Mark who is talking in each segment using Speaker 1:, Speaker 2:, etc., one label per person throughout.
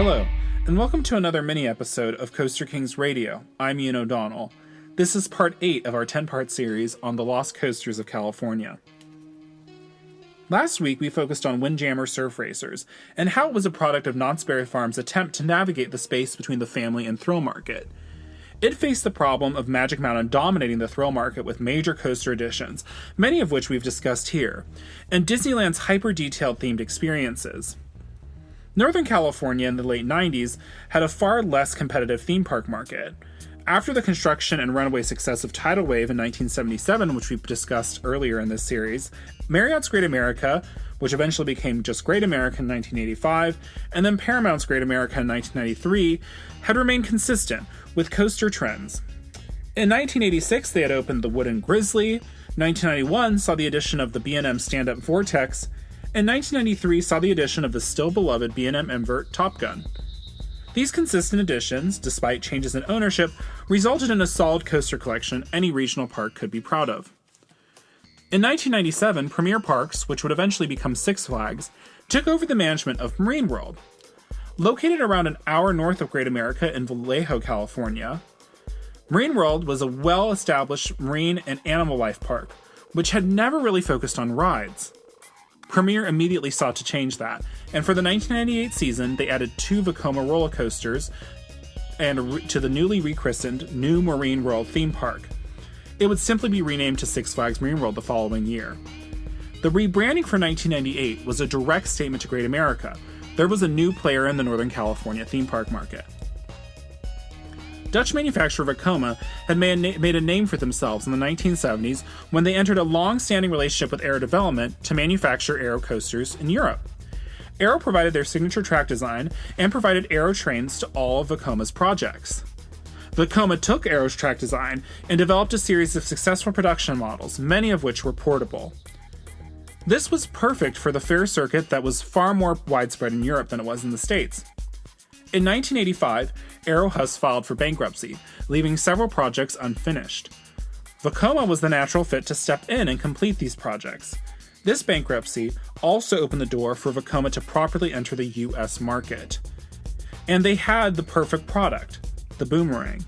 Speaker 1: Hello, and welcome to another mini-episode of Coaster Kings Radio. I'm Ian O'Donnell. This is part 8 of our 10-part series on the Lost Coasters of California. Last week, we focused on Windjammer surf racers, and how it was a product of Knott's Berry Farm's attempt to navigate the space between the family and thrill market. It faced the problem of Magic Mountain dominating the thrill market with major coaster additions, many of which we've discussed here, and Disneyland's hyper-detailed themed experiences. Northern California in the late 90s had a far less competitive theme park market. After the construction and runaway success of Tidal Wave in 1977, which we discussed earlier in this series, Marriott's Great America, which eventually became just Great America in 1985, and then Paramount's Great America in 1993, had remained consistent with coaster trends. In 1986, they had opened the Wooden Grizzly. 1991 saw the addition of the B&M Stand-Up Vortex, and 1993 saw the addition of the still-beloved B&M Invert Top Gun. These consistent additions, despite changes in ownership, resulted in a solid coaster collection any regional park could be proud of. In 1997, Premier Parks, which would eventually become Six Flags, took over the management of Marine World. Located around an hour north of Great America in Vallejo, California, Marine World was a well-established marine and animal life park, which had never really focused on rides. Premier immediately sought to change that, and for the 1998 season, they added 2 Vekoma roller coasters to the newly rechristened New Marine World theme park. It would simply be renamed to Six Flags Marine World the following year. The rebranding for 1998 was a direct statement to Great America. There was a new player in the Northern California theme park market. Dutch manufacturer Vekoma had made a name for themselves in the 1970s when they entered a long-standing relationship with Aero Development to manufacture Aero coasters in Europe. Aero provided their signature track design and provided Aero trains to all of Vekoma's projects. Vekoma took Aero's track design and developed a series of successful production models, many of which were portable. This was perfect for the fair circuit that was far more widespread in Europe than it was in the States. In 1985, Aero Hus filed for bankruptcy, leaving several projects unfinished. Vekoma was the natural fit to step in and complete these projects. This bankruptcy also opened the door for Vekoma to properly enter the US market. And they had the perfect product, the Boomerang.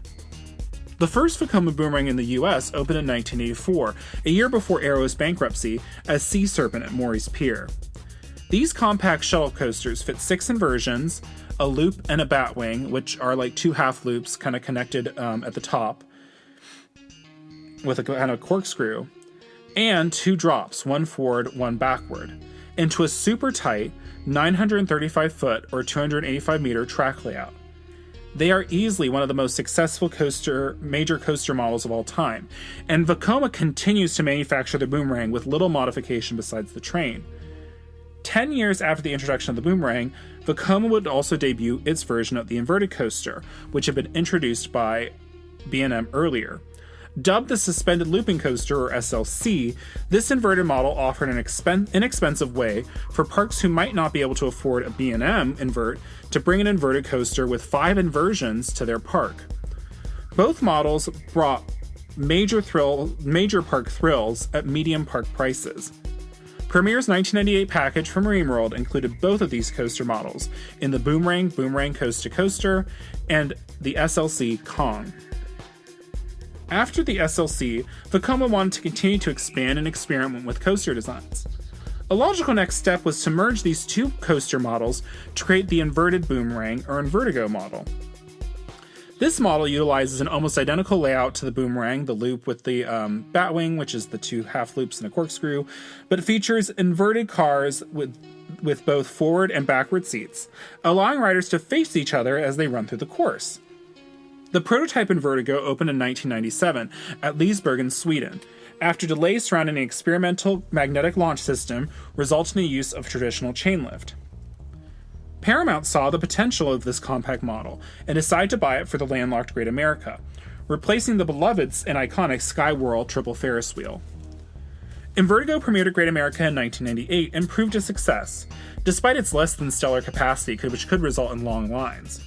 Speaker 1: The first Vekoma Boomerang in the US opened in 1984, a year before Aero's bankruptcy, as Sea Serpent at Morey's Pier. These compact shuttle coasters fit 6 inversions, a loop and a batwing, which are like 2 half loops kind of connected at the top with a kind of corkscrew, and 2 drops, 1 forward, 1 backward, into a super tight 935 foot or 285 meter track layout. They are easily one of the most successful major coaster models of all time, and Vekoma continues to manufacture the Boomerang with little modification besides the train. 10 years after the introduction of the Boomerang, Vekoma would also debut its version of the inverted coaster, which had been introduced by B&M earlier. Dubbed the Suspended Looping Coaster, or SLC, this inverted model offered an inexpensive way for parks who might not be able to afford a B&M invert to bring an inverted coaster with 5 inversions to their park. Both models brought major park thrills at medium park prices. Premier's 1998 package for Marine World included both of these coaster models in the Boomerang Coast to Coaster and the SLC Kong. After the SLC, Vekoma wanted to continue to expand and experiment with coaster designs. A logical next step was to merge these 2 coaster models to create the inverted Boomerang or Invertigo model. This model utilizes an almost identical layout to the Boomerang, the loop with the batwing, which is the 2 half loops and a corkscrew, but it features inverted cars with both forward and backward seats, allowing riders to face each other as they run through the course. The prototype Invertigo opened in 1997 at Leesburg, Sweden, after delays surrounding an experimental magnetic launch system resulting in the use of traditional chain lift. Paramount saw the potential of this compact model and decided to buy it for the landlocked Great America, replacing the beloved and iconic Skywhirl triple Ferris wheel. Invertigo premiered at Great America in 1998 and proved a success, despite its less than stellar capacity, which could result in long lines.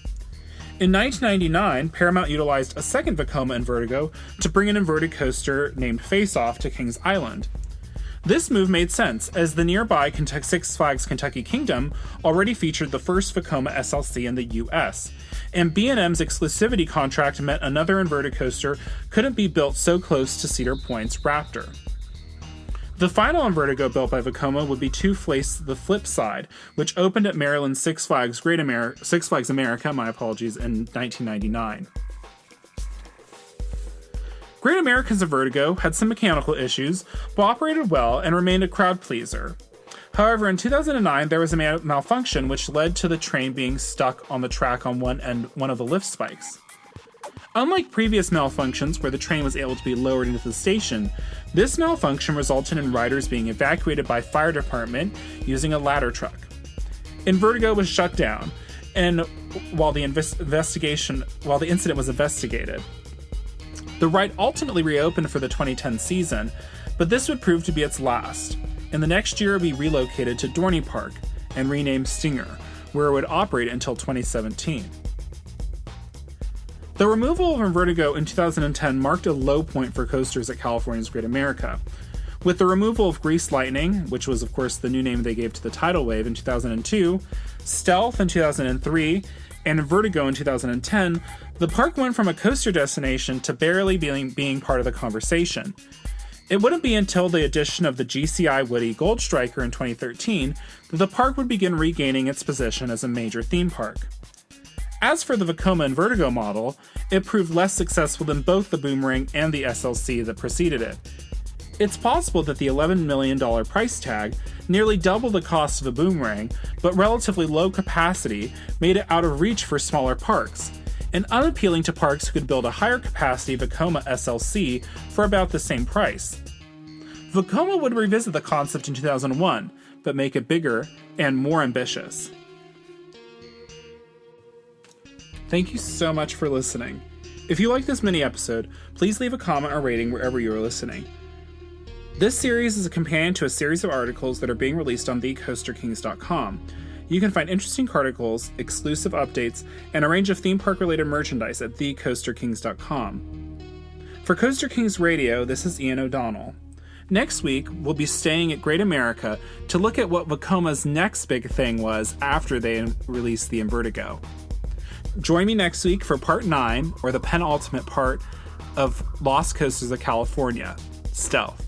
Speaker 1: In 1999, Paramount utilized a second Vekoma Invertigo to bring an inverted coaster named Face Off to Kings Island. This move made sense, as the nearby Six Flags Kentucky Kingdom already featured the first Vekoma SLC in the US, and B&M's exclusivity contract meant another inverted coaster couldn't be built so close to Cedar Point's Raptor. The final Invertigo built by Vekoma would be Two Face the Flip Side, which opened at Maryland's Six Flags America, in 1999. Great America's Invertigo had some mechanical issues, but operated well and remained a crowd pleaser. However, in 2009, there was a malfunction which led to the train being stuck on the track on one of the lift spikes. Unlike previous malfunctions where the train was able to be lowered into the station, this malfunction resulted in riders being evacuated by fire department using a ladder truck. Invertigo was shut down, and while the incident was investigated. The ride ultimately reopened for the 2010 season, but this would prove to be its last. In the next year, it would be relocated to Dorney Park and renamed Stinger, where it would operate until 2017. The removal of Invertigo in 2010 marked a low point for coasters at California's Great America. With the removal of Grease Lightning, which was of course the new name they gave to the tidal wave in 2002, Stealth in 2003, and Invertigo in 2010, the park went from a coaster destination to barely being part of the conversation. It wouldn't be until the addition of the GCI Woody Gold Striker in 2013 that the park would begin regaining its position as a major theme park. As for the Vekoma Invertigo model, it proved less successful than both the Boomerang and the SLC that preceded it. It's possible that the $11 million price tag, nearly double the cost of a Boomerang, but relatively low capacity, made it out of reach for smaller parks, and unappealing to parks who could build a higher capacity Vekoma SLC for about the same price. Vekoma would revisit the concept in 2001, but make it bigger and more ambitious. Thank you so much for listening. If you like this mini episode, please leave a comment or rating wherever you are listening. This series is a companion to a series of articles that are being released on thecoasterkings.com. You can find interesting articles, exclusive updates, and a range of theme park related merchandise at thecoasterkings.com. For Coaster Kings Radio, this is Ian O'Donnell. Next week, we'll be staying at Great America to look at what Vekoma's next big thing was after they released the Invertigo. Join me next week for part 9, or the penultimate part of Lost Coasters of California, Stealth.